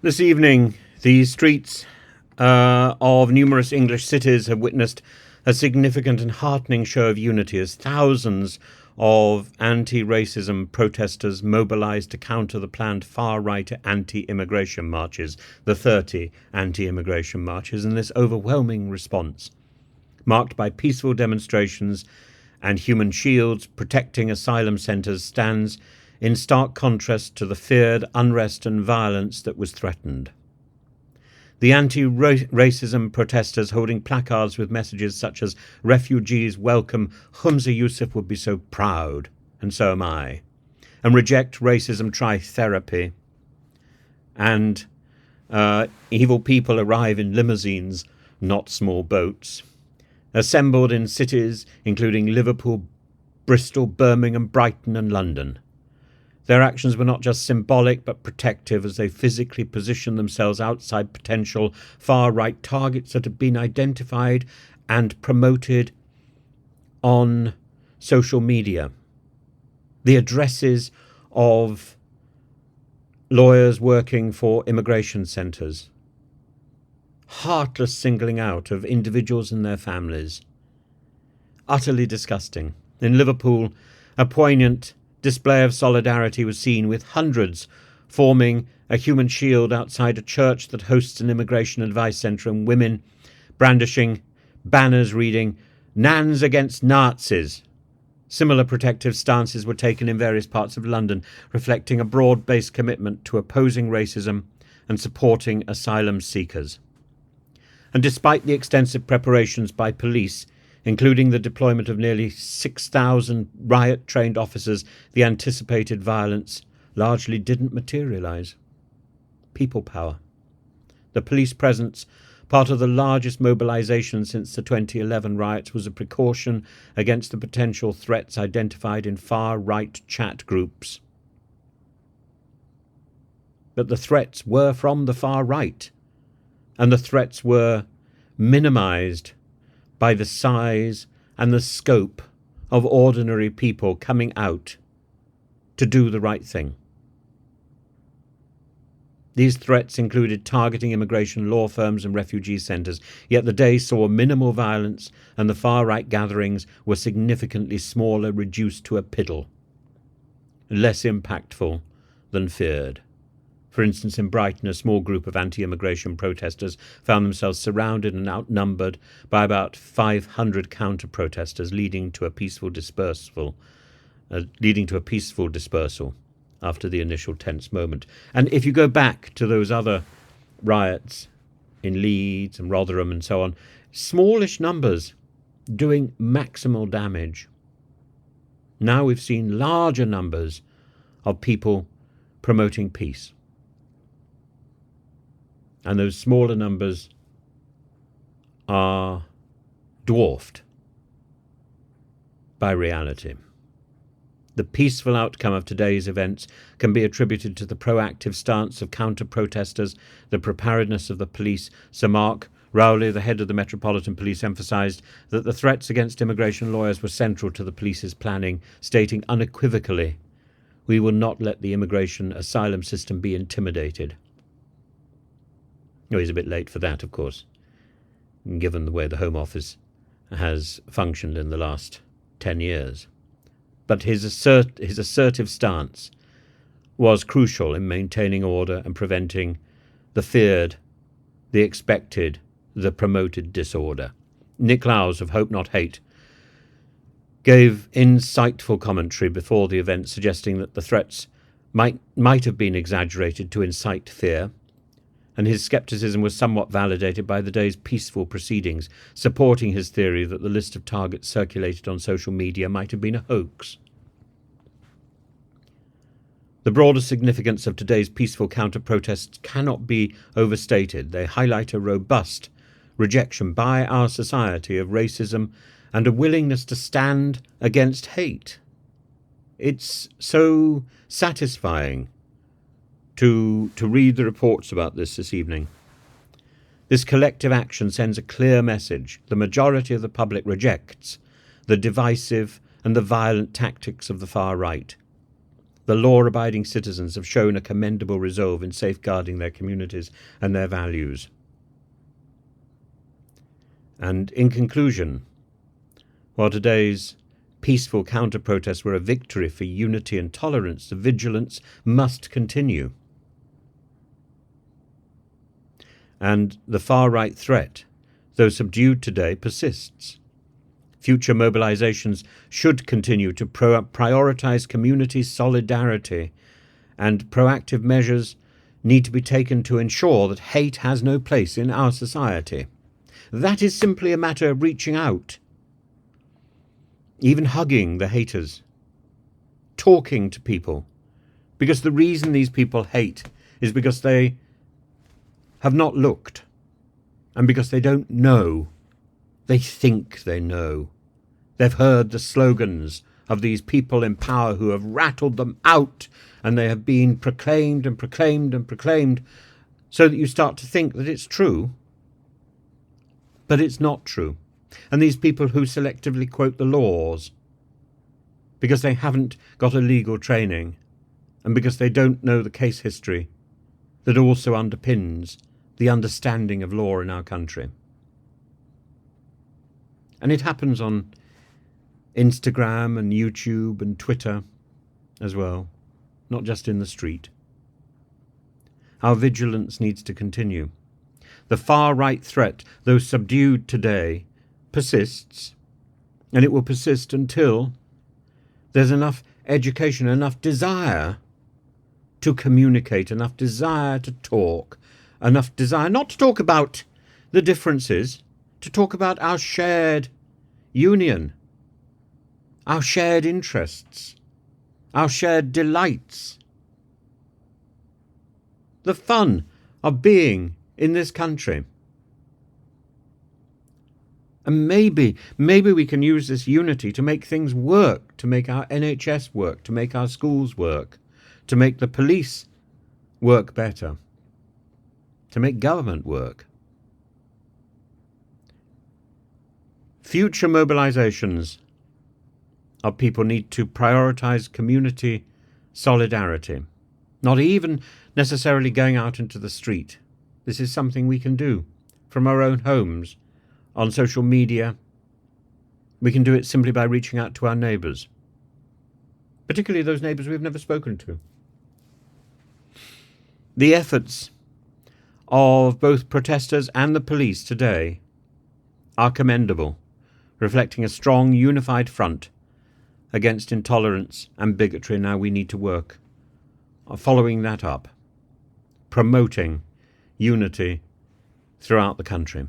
This evening, the streets of numerous English cities have witnessed a significant and heartening show of unity as thousands of anti-racism protesters mobilised to counter the planned far-right anti-immigration marches, the 30 anti-immigration marches, in this overwhelming response, marked by peaceful demonstrations and human shields protecting asylum centres, stands in stark contrast to the feared unrest and violence that was threatened. The anti-racism protesters, holding placards with messages such as "Refugees welcome, Humza Yusuf would be so proud, and so am I," and "Reject racism, try therapy," and "Evil people arrive in limousines, not small boats," assembled in cities including Liverpool, Bristol, Birmingham, Brighton and London. Their actions were not just symbolic but protective as they physically positioned themselves outside potential far-right targets that had been identified and promoted on social media. The addresses of lawyers working for immigration centres, heartless singling out of individuals and their families. Utterly disgusting. In Liverpool, a poignant display of solidarity was seen, with hundreds forming a human shield outside a church that hosts an immigration advice centre, and women brandishing banners reading "Nans against Nazis." Similar protective stances were taken in various parts of London, reflecting a broad-based commitment to opposing racism and supporting asylum seekers. And despite the extensive preparations by police, including the deployment of nearly 6,000 riot-trained officers, the anticipated violence largely didn't materialise. People power. The police presence, part of the largest mobilisation since the 2011 riots, was a precaution against the potential threats identified in far-right chat groups. But the threats were from the far right, and the threats were minimised by the size and the scope of ordinary people coming out to do the right thing. These threats included targeting immigration law firms and refugee centres, yet the day saw minimal violence and the far-right gatherings were significantly smaller, reduced to a piddle, less impactful than feared. For instance, in Brighton, a small group of anti-immigration protesters found themselves surrounded and outnumbered by about 500 counter-protesters, leading to a peaceful dispersal after the initial tense moment. And if you go back to those other riots in Leeds and Rotherham and so on, smallish numbers doing maximal damage. Now we've seen larger numbers of people promoting peace. And those smaller numbers are dwarfed by reality. The peaceful outcome of today's events can be attributed to the proactive stance of counter-protesters, the preparedness of the police. Sir Mark Rowley, the head of the Metropolitan Police, emphasised that the threats against immigration lawyers were central to the police's planning, stating unequivocally, "We will not let the immigration asylum system be intimidated." He's a bit late for that, of course, given the way the Home Office has functioned in the last 10 years. But his assertive stance was crucial in maintaining order and preventing the feared, the expected, the promoted disorder. Nick Lowes of Hope Not Hate gave insightful commentary before the event, suggesting that the threats might have been exaggerated to incite fear, and his scepticism was somewhat validated by the day's peaceful proceedings, supporting his theory that the list of targets circulated on social media might have been a hoax. The broader significance of today's peaceful counter-protests cannot be overstated. They highlight a robust rejection by our society of racism and a willingness to stand against hate. It's so satisfying to read the reports about this evening. This collective action sends a clear message. The majority of the public rejects the divisive and the violent tactics of the far right. The law-abiding citizens have shown a commendable resolve in safeguarding their communities and their values. And in conclusion, while today's peaceful counter-protests were a victory for unity and tolerance, the vigilance must continue. And the far-right threat, though subdued today, persists. Future mobilizations should continue to prioritize community solidarity, and proactive measures need to be taken to ensure that hate has no place in our society. That is simply a matter of reaching out, even hugging the haters, talking to people, because the reason these people hate is because they have not looked, and because they don't know. They think they know. They've heard the slogans of these people in power who have rattled them out, and they have been proclaimed and proclaimed and proclaimed, so that you start to think that it's true, but it's not true. And these people who selectively quote the laws because they haven't got a legal training, and because they don't know the case history that also underpins the understanding of law in our country. And it happens on Instagram and YouTube and Twitter as well, not just in the street. Our vigilance needs to continue. The far-right threat, though subdued today, persists, and it will persist until there's enough education, enough desire to communicate, enough desire to talk, enough desire not to talk about the differences, to talk about our shared union, our shared interests, our shared delights, the fun of being in this country. And maybe we can use this unity to make things work, to make our NHS work, to make our schools work, to make the police work better, to make government work. Future mobilizations of people need to prioritize community solidarity, not even necessarily going out into the street. This is something we can do from our own homes, on social media. We can do it simply by reaching out to our neighbours, particularly those neighbours we've never spoken to. The efforts of both protesters and the police today are commendable, reflecting a strong, unified front against intolerance and bigotry. Now we need to work following that up, promoting unity throughout the country.